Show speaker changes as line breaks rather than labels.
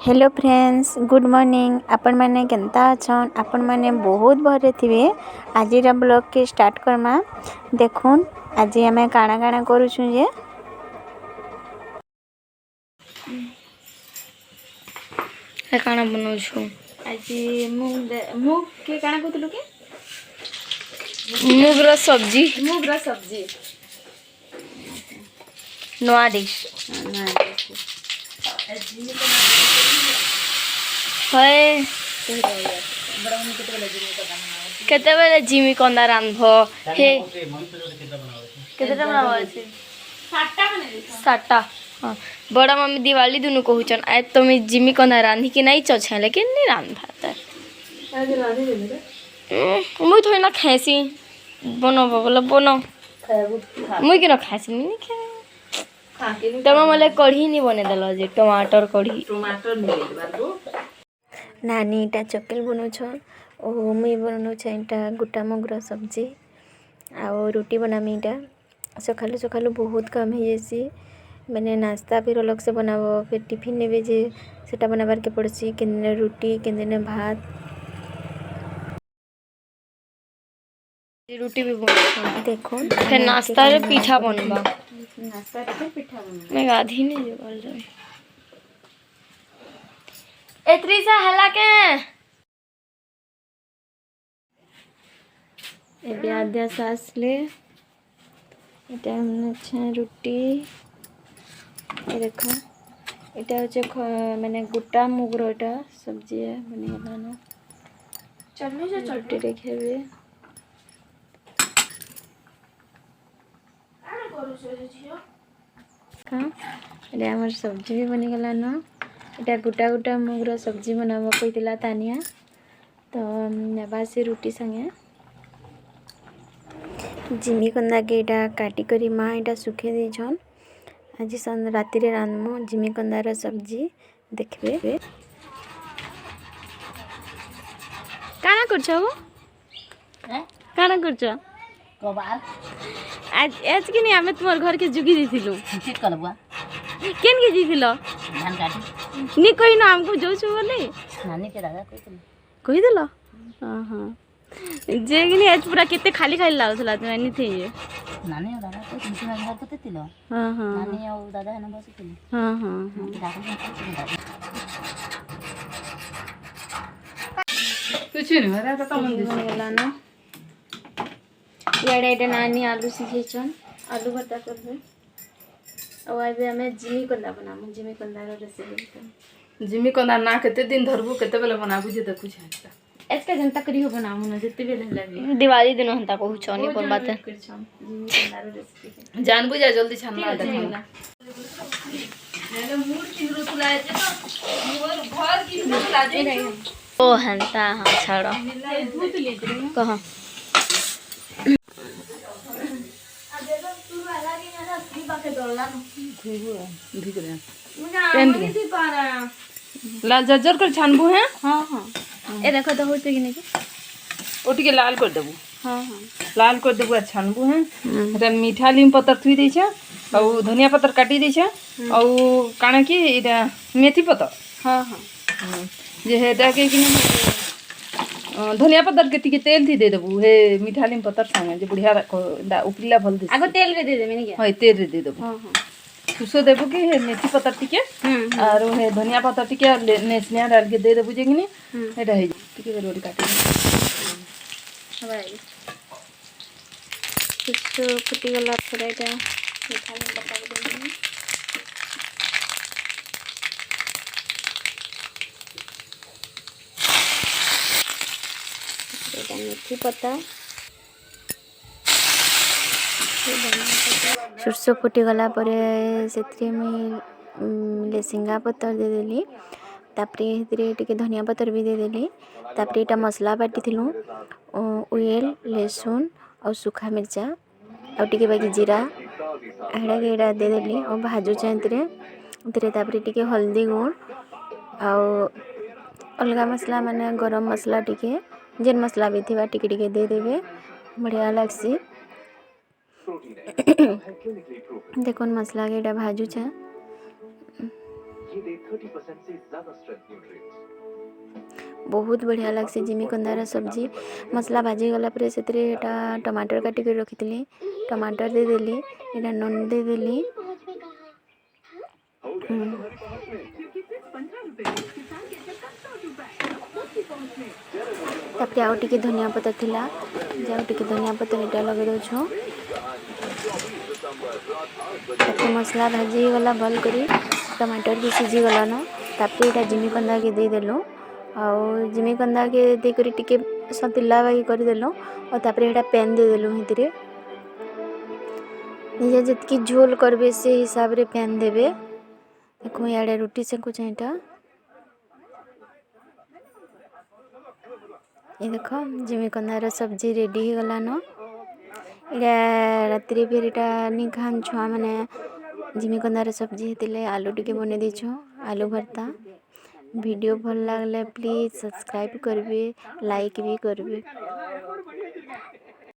Hello friends good morning आपण माने केनता अछन आपण माने बहुत भरे थिबे। आज ब्लॉग के स्टार्ट करमा। देखुन आज हमें काना काना करूछु जे
हे काना बनाउछु।
आज मुग के काना कहतलु के
मुगरा सब्जी
मुगरा सब्जी
नवा डिश है केते बेले जिमी कंदा रांधो हे केतेटा बनावा अछि सातटा। हाँ बड़ा मम्मी दिवाली दुनु कहूचन आय तुम जिमी कंदा रांधी के नहीं चछे लेकिन नहीं रांधा त मुई थोड़ी ना खाइसी बनो बोले बनो मुई के ना खाइसी नहीं खाए तमा मले कढ़ी नहीं बने देलो जे टमाटर कढ़ी
टमाटर नहीं बाबू नानी इटा चकेल बनौछ ओ मुई बनौछ इटा गुटा मुगर सब्जी आ रोटी बनामी इटा सकालू सकालू बहुत काम हो जासी मैंने नाश्ता फिर अलग से बनाबो फिर टिफिन नेबे जे सेटा बनाबार के पड़सी केन दिन रोटी केन दिन भात
रोटी भी बन
देखो
फिर नाश्ता रे पीठा बनबा
नाश्ता रे पीठा बनबा
मैं गाधी नहीं जोगल जाए एतरी सा हला के
एबे आद्या सास ले এটা হচ্ছে রুটি ये देखो এটা হচ্ছে মানে গোটা মুগর এটা সবজি বনি গলা না চলনি যে চটটি রেখেবে আরে করছ রে ঝিও का এটা আমার সবজি भी বনি গলা না এটা গোটা গোটা মুগর সবজি বনাবো কইতিলা তানিয়া তো নেবা সে রুটি संगे जिमी कंदा के इटा काटी करी माँ इटा सुखे देछन आज राति रे रांधमु जिमी कंदार सब्जी देखबे काना करछो हैं काना करछो
कबार
आज कि नहीं हमें तुम्हार घर के जुगी दिथिलु
ठीक करबा
केन के दिथिलो
धान काटी
नी कोई ना हमको जोछु बोले
नानी के दादा
कहि देलो हां हां जे कि आज पूरा केते खाली खाली लागथला त नहीं थे ये
नानी और दादा को तुमसे नंबर करते तिलो
हां हां
नानी और दादा है नंबर से तिलो
हां हां
कुछ नहीं मेरा तो कम
गला ना याडे एटा नानी आलू सिखेछन आलू भरता करबे और आबे हमें जिमी कंदा बनामु जिमी कंदा रो रेसिपी
जिमी कंदा ना केते दिन धरबू केते बेले बनाबू जे देखु छै
एसका जनता करी हो बनामु न जते बेले लागे
दिवाली दिन हंता कहूचो नहीं बोल बात
जिमी कंदा रो रेसिपी
जान बुझा जल्दी छानना देखना
हेलो मूड किन रुतलाए जे तो मोर घर किन रुतला दे
ओ हंता हां छाड़ो
दूध ले दे
कहां
भीग रहे
मुझे पारा
लाल जर्जर कर छानबू है
हां हां ए देखो तो होते कि नहीं
ओटी के लाल कर देबू
हां हां
लाल कर देबू छानबू है एटा मीठा लीम पत्तर थुई दै छै और धनिया पत्तर काटी दै छै और काना की एटा मेथी पत्तर
हां हां
जे हेटा के कि धनिया पत्तर के टिके तेल थी दे देबू हे मीठा लीम पत्तर संगे जे बढ़िया उपरिला भल दे
आगो तेल रे दे दे मैंने क्या
हां तेल रे दे देबू
हां हां
सुसो देबू कि हे मेथी पत्तर टिके और हे धनिया पत्तर टिके नेसनिया डाल के दे देबू जे कि नहीं हेटा हे टिके रोटी काटी
भाई कुछ फुटी गला थोड़ा এটা मीठा लीम पत्ता दे देंगे এটা मेथी पत्ता सुरस फुटी गला परे सेत्रे में लेसिंगा पत्तर दे देली तापरे हेतरे टिके धनिया पत्तर भी दे देली तापरे एटा मसला बाटी थिलु ऑयल लहसुन और सूखा मिर्चा और टिके बाकी जीरा हेड़ा के एटा दे देली और भाजू चेंतरे तेरे तापरे टिके हल्दी गुण और अलगा मसला माने गरम मसला टिके जेन मसला भी थिबा टिके टिके दे देबे बढ़िया लागसी देखो मसला के भाजू छे बहुत बढ़िया लगसी जिमीकंदार सब्जी मसला भाजी गला पर से टमाटर काटिक रखी टमाटर देदेली इटा नून देदेली तापर आउ टिके धनिया पत्तर थिला जाउ टिके धनिया पत्तर इटा लगे दउछु तापर मसला भाजी गला भल करी टमाटर भी सिझी गलान तापर इटा जिमीकंदा के दे देलु आउ जिमीकंदा के दे करी टिके सतिला बागी कर देलु और तापर एटा पैन दे देलु हितरे निजे जितकी झोल करबे से हिसाब रे पैन देबे देखो याडे रोटी से कुछ एटा ये देखो जिमीकंदार सब्जी रेडी हो गलान इटा रात्रि फिर इटा नि खान छुआ माने जिमीकंदार सब्जी हेतिले आलू टिके बने देछु आलू भरता वीडियो भल लागले प्लीज सब्सक्राइब करबे लाइक भी करबे।